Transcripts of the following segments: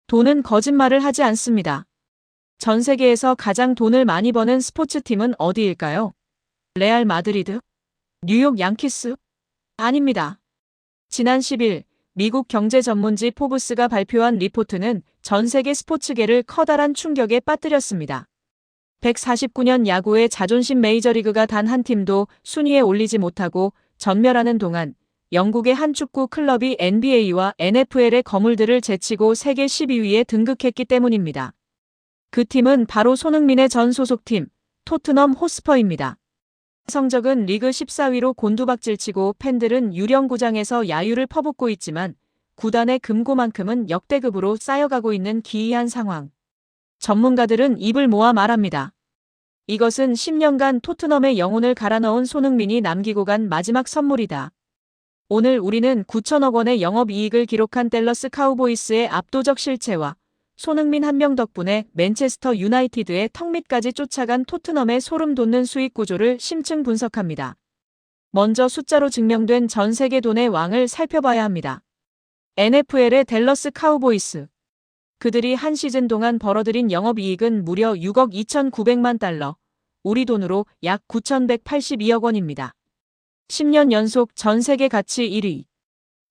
돈은 거짓말을 하지 않습니다. 전 세계에서 가장 돈을 많이 버는 스포츠팀은 어디일까요? 레알 마드리드? 뉴욕 양키스? 아닙니다. 지난 10일 미국 경제 전문지 포브스가 발표한 리포트는 전 세계 스포츠계를 커다란 충격에 빠뜨렸습니다. 149년 야구의 자존심 메이저리그가 단 한 팀도 순위에 올리지 못하고 전멸하는 동안 영국의 한 축구 클럽이 NBA와 NFL의 거물들을 제치고 세계 12위에 등극했기 때문입니다. 그 팀은 바로 손흥민의 전 소속팀 토트넘 호스퍼입니다. 성적은 리그 14위로 곤두박질치고 팬들은 유령구장에서 야유를 퍼붓고 있지만 구단의 금고만큼은 역대급으로 쌓여가고 있는 기이한 상황. 전문가들은 입을 모아 말합니다. 이것은 10년간 토트넘의 영혼을 갈아넣은 손흥민이 남기고 간 마지막 선물이다. 오늘 우리는 9천억 원의 영업이익을 기록한 댈러스 카우보이스의 압도적 실체와 손흥민 한 명 덕분에 맨체스터 유나이티드의 턱 밑까지 쫓아간 토트넘의 소름 돋는 수익 구조를 심층 분석합니다. 먼저 숫자로 증명된 전 세계 돈의 왕을 살펴봐야 합니다. NFL의 댈러스 카우보이스. 그들이 한 시즌 동안 벌어들인 영업이익은 무려 6억 2,900만 달러, 우리 돈으로 약 9,182억 원입니다. 10년 연속 전 세계 가치 1위.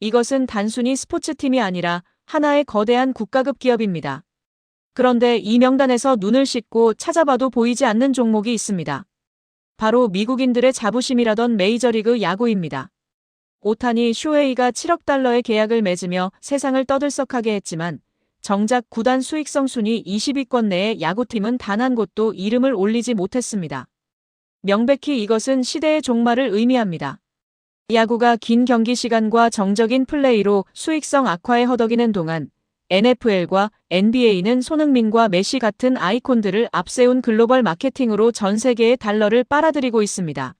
이것은 단순히 스포츠팀이 아니라 하나의 거대한 국가급 기업입니다. 그런데 이 명단에서 눈을 씻고 찾아봐도 보이지 않는 종목이 있습니다. 바로 미국인들의 자부심이라던 메이저리그 야구입니다. 오타니 쇼헤이가 7억 달러의 계약을 맺으며 세상을 떠들썩하게 했지만 정작 구단 수익성 순위 20위권 내의 야구팀은 단 한 곳도 이름을 올리지 못했습니다. 명백히 이것은 시대의 종말을 의미합니다. 야구가 긴 경기 시간과 정적인 플레이로 수익성 악화에 허덕이는 동안 NFL과 NBA는 손흥민과 메시 같은 아이콘들을 앞세운 글로벌 마케팅으로 전 세계의 달러를 빨아들이고 있습니다.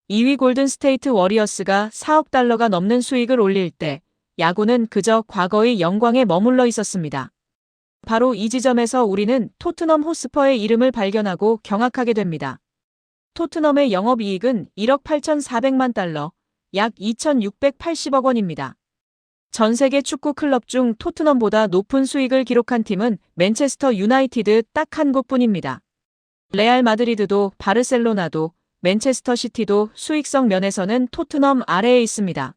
2위 골든 스테이트 워리어스가 4억 달러가 넘는 수익을 올릴 때 야구는 그저 과거의 영광에 머물러 있었습니다. 바로 이 지점에서 우리는 토트넘 호스퍼의 이름을 발견하고 경악하게 됩니다. 토트넘의 영업이익은 1억 8,400만 달러, 약 2,680억 원입니다. 전 세계 축구 클럽 중 토트넘보다 높은 수익을 기록한 팀은 맨체스터 유나이티드 딱 한 곳뿐입니다. 레알 마드리드도 바르셀로나도 맨체스터 시티도 수익성 면에서는 토트넘 아래에 있습니다.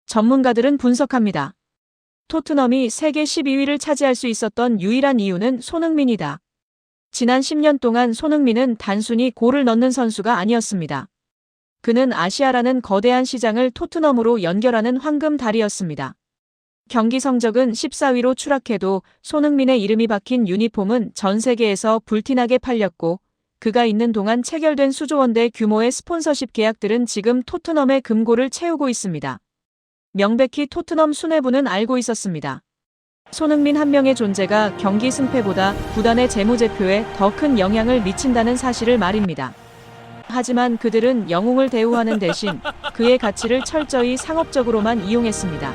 전문가들은 분석합니다. 토트넘이 세계 12위를 차지할 수 있었던 유일한 이유는 손흥민이다. 지난 10년 동안 손흥민은 단순히 골을 넣는 선수가 아니었습니다. 그는 아시아라는 거대한 시장을 토트넘으로 연결하는 황금다리였습니다. 경기 성적은 14위로 추락해도 손흥민의 이름이 박힌 유니폼은 전 세계에서 불티나게 팔렸고 그가 있는 동안 체결된 수조 원대 규모의 스폰서십 계약들은 지금 토트넘의 금고를 채우고 있습니다. 명백히 토트넘 수뇌부는 알고 있었습니다. 손흥민 한 명의 존재가 경기 승패보다 구단의 재무제표에 더 큰 영향을 미친다는 사실을 말입니다. 하지만 그들은 영웅을 대우하는 대신 그의 가치를 철저히 상업적으로만 이용했습니다.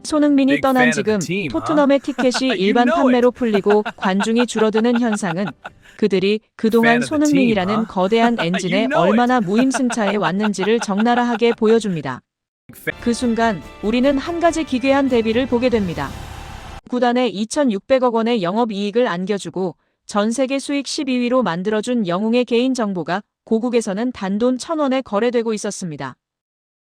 손흥민이 떠난 지금 토트넘의 티켓이 일반 판매로 풀리고 관중이 줄어드는 현상은 그들이 그동안 손흥민이라는 거대한 엔진에 얼마나 무임승차해 왔는지를 적나라하게 보여줍니다. 그 순간 우리는 한 가지 기괴한 대비를 보게 됩니다. 구단에 2,600억 원의 영업이익을 안겨주고 전 세계 수익 12위로 만들어준 영웅의 개인정보가 고국에서는 단돈 1,000원에 거래되고 있었습니다.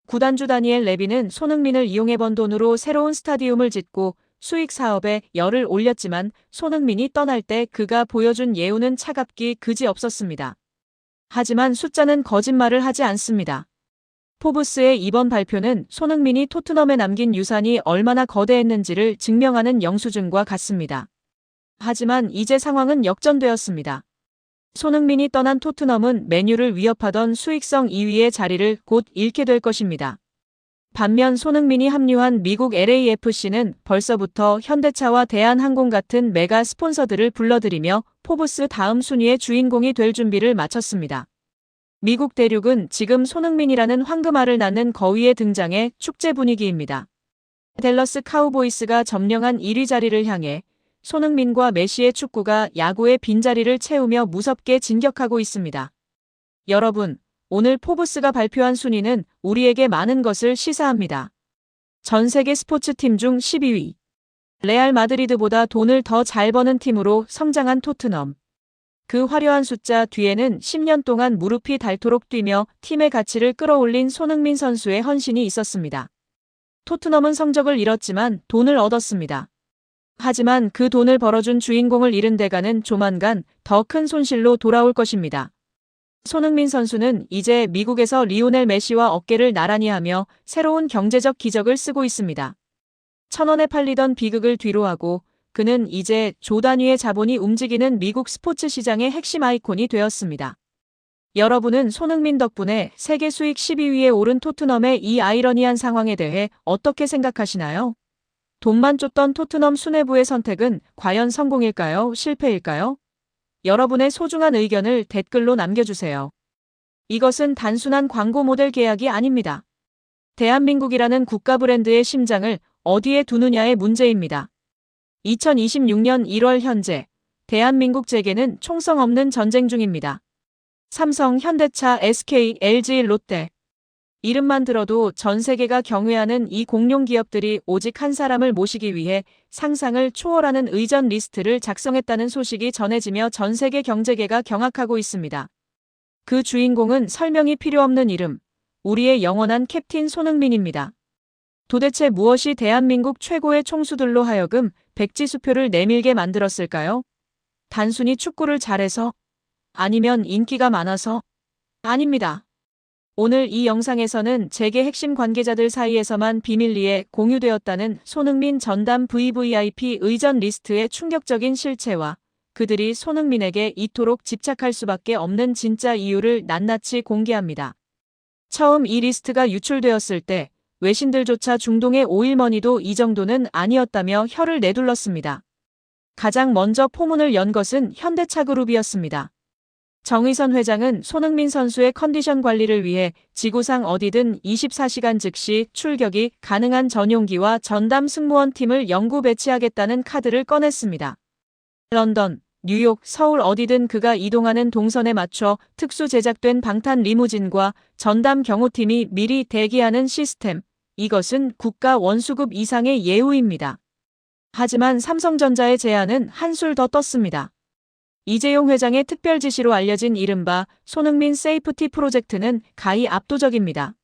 구단주 다니엘 레비는 손흥민을 이용해 번 돈으로 새로운 스타디움을 짓고 수익 사업에 열을 올렸지만 손흥민이 떠날 때 그가 보여준 예우는 차갑기 그지없었습니다. 하지만 숫자는 거짓말을 하지 않습니다. 포브스의 이번 발표는 손흥민이 토트넘에 남긴 유산이 얼마나 거대했는지를 증명하는 영수증과 같습니다. 하지만 이제 상황은 역전되었습니다. 손흥민이 떠난 토트넘은 맨유를 위협하던 수익성 2위의 자리를 곧 잃게 될 것입니다. 반면 손흥민이 합류한 미국 LAFC는 벌써부터 현대차와 대한항공 같은 메가 스폰서들을 불러들이며 포브스 다음 순위의 주인공이 될 준비를 마쳤습니다. 미국 대륙은 지금 손흥민이라는 황금알을 낳는 거위의 등장에 축제 분위기입니다. 댈러스 카우보이스가 점령한 1위 자리를 향해 손흥민과 메시의 축구가 야구의 빈자리를 채우며 무섭게 진격하고 있습니다. 여러분, 오늘 포브스가 발표한 순위는 우리에게 많은 것을 시사합니다. 전 세계 스포츠팀 중 12위. 레알 마드리드보다 돈을 더 잘 버는 팀으로 성장한 토트넘. 그 화려한 숫자 뒤에는 10년 동안 무릎이 닳도록 뛰며 팀의 가치를 끌어올린 손흥민 선수의 헌신이 있었습니다. 토트넘은 성적을 잃었지만 돈을 얻었습니다. 하지만 그 돈을 벌어준 주인공을 잃은 대가는 조만간 더 큰 손실로 돌아올 것입니다. 손흥민 선수는 이제 미국에서 리오넬 메시와 어깨를 나란히 하며 새로운 경제적 기적을 쓰고 있습니다. 1,000원에 팔리던 비극을 뒤로하고 그는 이제 조 단위의 자본이 움직이는 미국 스포츠 시장의 핵심 아이콘이 되었습니다. 여러분은 손흥민 덕분에 세계 수익 12위에 오른 토트넘의 이 아이러니한 상황에 대해 어떻게 생각하시나요? 돈만 쫓던 토트넘 수뇌부의 선택은 과연 성공일까요? 실패일까요? 여러분의 소중한 의견을 댓글로 남겨주세요. 이것은 단순한 광고 모델 계약이 아닙니다. 대한민국이라는 국가 브랜드의 심장을 어디에 두느냐의 문제입니다. 2026년 1월 현재 대한민국 재계는 총성 없는 전쟁 중입니다. 삼성, 현대차, SK, LG, 롯데. 이름만 들어도 전 세계가 경외하는 이 공룡 기업들이 오직 한 사람을 모시기 위해 상상을 초월하는 의전 리스트를 작성했다는 소식이 전해지며 전 세계 경제계가 경악하고 있습니다. 그 주인공은 설명이 필요 없는 이름, 우리의 영원한 캡틴 손흥민입니다. 도대체 무엇이 대한민국 최고의 총수들로 하여금 백지수표를 내밀게 만들었을까요? 단순히 축구를 잘해서? 아니면 인기가 많아서? 아닙니다. 오늘 이 영상에서는 재계 핵심 관계자들 사이에서만 비밀리에 공유되었다는 손흥민 전담 VVIP 의전 리스트의 충격적인 실체와 그들이 손흥민에게 이토록 집착할 수밖에 없는 진짜 이유를 낱낱이 공개합니다. 처음 이 리스트가 유출되었을 때 외신들조차 중동의 오일머니도 이 정도는 아니었다며 혀를 내둘렀습니다. 가장 먼저 포문을 연 것은 현대차그룹이었습니다. 정의선 회장은 손흥민 선수의 컨디션 관리를 위해 지구상 어디든 24시간 즉시 출격이 가능한 전용기와 전담 승무원 팀을 영구 배치하겠다는 카드를 꺼냈습니다. 런던, 뉴욕, 서울 어디든 그가 이동하는 동선에 맞춰 특수 제작된 방탄 리무진과 전담 경호팀이 미리 대기하는 시스템. 이것은 국가 원수급 이상의 예우입니다. 하지만 삼성전자의 제안은 한술 더 떴습니다. 이재용 회장의 특별 지시로 알려진 이른바 손흥민 세이프티 프로젝트는 가히 압도적입니다.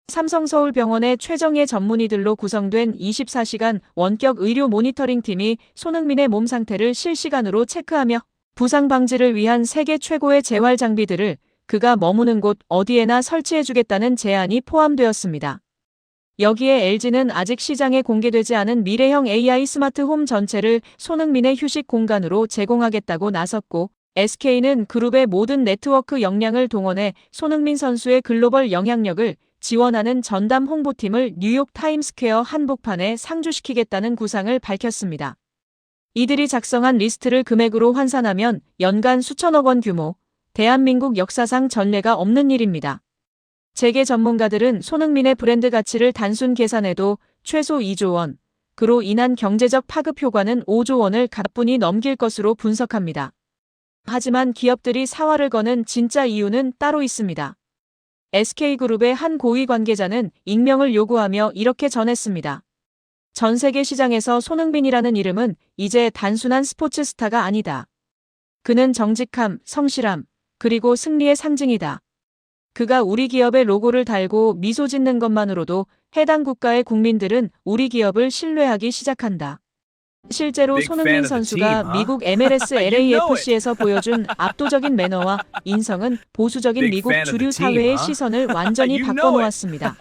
삼성서울병원의 최정예 전문의들로 구성된 24시간 원격 의료 모니터링 팀이 손흥민의 몸 상태를 실시간으로 체크하며 부상 방지를 위한 세계 최고의 재활 장비들을 그가 머무는 곳 어디에나 설치해주겠다는 제안이 포함되었습니다. 여기에 LG는 아직 시장에 공개되지 않은 미래형 AI 스마트 홈 전체를 손흥민의 휴식 공간으로 제공하겠다고 나섰고 SK는 그룹의 모든 네트워크 역량을 동원해 손흥민 선수의 글로벌 영향력을 지원하는 전담 홍보팀을 뉴욕 타임스퀘어 한복판에 상주시키겠다는 구상을 밝혔습니다. 이들이 작성한 리스트를 금액으로 환산하면 연간 수천억 원 규모, 대한민국 역사상 전례가 없는 일입니다. 재계 전문가들은 손흥민의 브랜드 가치를 단순 계산해도 최소 2조 원, 그로 인한 경제적 파급 효과는 5조 원을 가뿐히 넘길 것으로 분석합니다. 하지만 기업들이 사활을 거는 진짜 이유는 따로 있습니다. SK그룹의 한 고위 관계자는 익명을 요구하며 이렇게 전했습니다. 전 세계 시장에서 손흥민이라는 이름은 이제 단순한 스포츠 스타가 아니다. 그는 정직함, 성실함, 그리고 승리의 상징이다. 그가 우리 기업의 로고를 달고 미소 짓는 것만으로도 해당 국가의 국민들은 우리 기업을 신뢰하기 시작한다. 실제로 손흥민 선수가 미국 MLS LAFC에서 보여준 압도적인 매너와 인성은 보수적인 미국 주류 사회의 시선을 완전히 바꿔놓았습니다.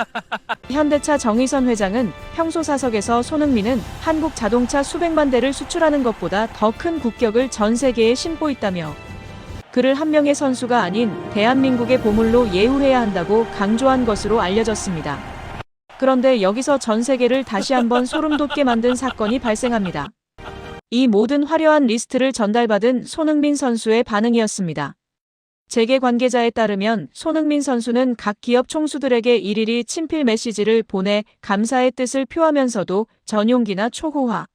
현대차 정의선 회장은 평소 사석에서 손흥민은 한국 자동차 수백만 대를 수출하는 것보다 더 큰 국격을 전 세계에 심고 있다며 그를 한 명의 선수가 아닌 대한민국의 보물로 예우해야 한다고 강조한 것으로 알려졌습니다. 그런데 여기서 전 세계를 다시 한번 소름 돋게 만든 사건이 발생합니다. 이 모든 화려한 리스트를 전달받은 손흥민 선수의 반응이었습니다. 재계 관계자에 따르면 손흥민 선수는 각 기업 총수들에게 일일이 친필 메시지를 보내 감사의 뜻을 표하면서도 전용기나 초호화,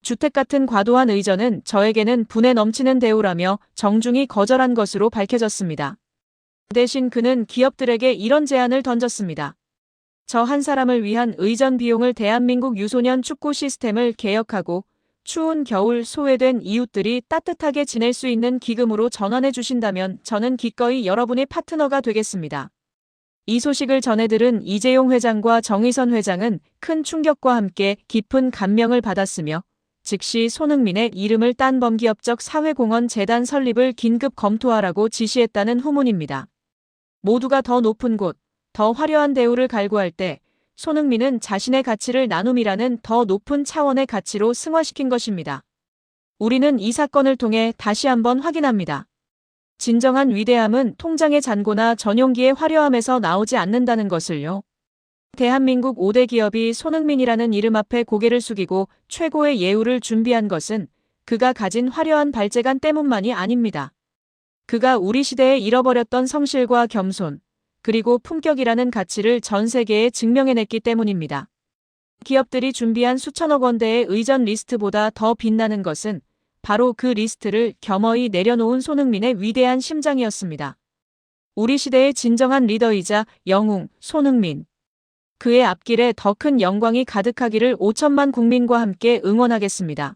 주택 같은 과도한 의전은 저에게는 분에 넘치는 대우라며 정중히 거절한 것으로 밝혀졌습니다. 대신 그는 기업들에게 이런 제안을 던졌습니다. 저 한 사람을 위한 의전 비용을 대한민국 유소년 축구 시스템을 개혁하고 추운 겨울 소외된 이웃들이 따뜻하게 지낼 수 있는 기금으로 전환해 주신다면 저는 기꺼이 여러분의 파트너가 되겠습니다. 이 소식을 전해 들은 이재용 회장과 정의선 회장은 큰 충격과 함께 깊은 감명을 받았으며 즉시 손흥민의 이름을 딴 범기업적 사회공헌 재단 설립을 긴급 검토하라고 지시했다는 후문입니다. 모두가 더 높은 곳, 더 화려한 대우를 갈구할 때 손흥민은 자신의 가치를 나눔이라는 더 높은 차원의 가치로 승화시킨 것입니다. 우리는 이 사건을 통해 다시 한번 확인합니다. 진정한 위대함은 통장의 잔고나 전용기의 화려함에서 나오지 않는다는 것을요. 대한민국 5대 기업이 손흥민이라는 이름 앞에 고개를 숙이고 최고의 예우를 준비한 것은 그가 가진 화려한 발재간 때문만이 아닙니다. 그가 우리 시대에 잃어버렸던 성실과 겸손, 그리고 품격이라는 가치를 전 세계에 증명해냈기 때문입니다. 기업들이 준비한 수천억 원대의 의전 리스트보다 더 빛나는 것은 바로 그 리스트를 겸허히 내려놓은 손흥민의 위대한 심장이었습니다. 우리 시대의 진정한 리더이자 영웅 손흥민. 그의 앞길에 더 큰 영광이 가득하기를 5천만 국민과 함께 응원하겠습니다.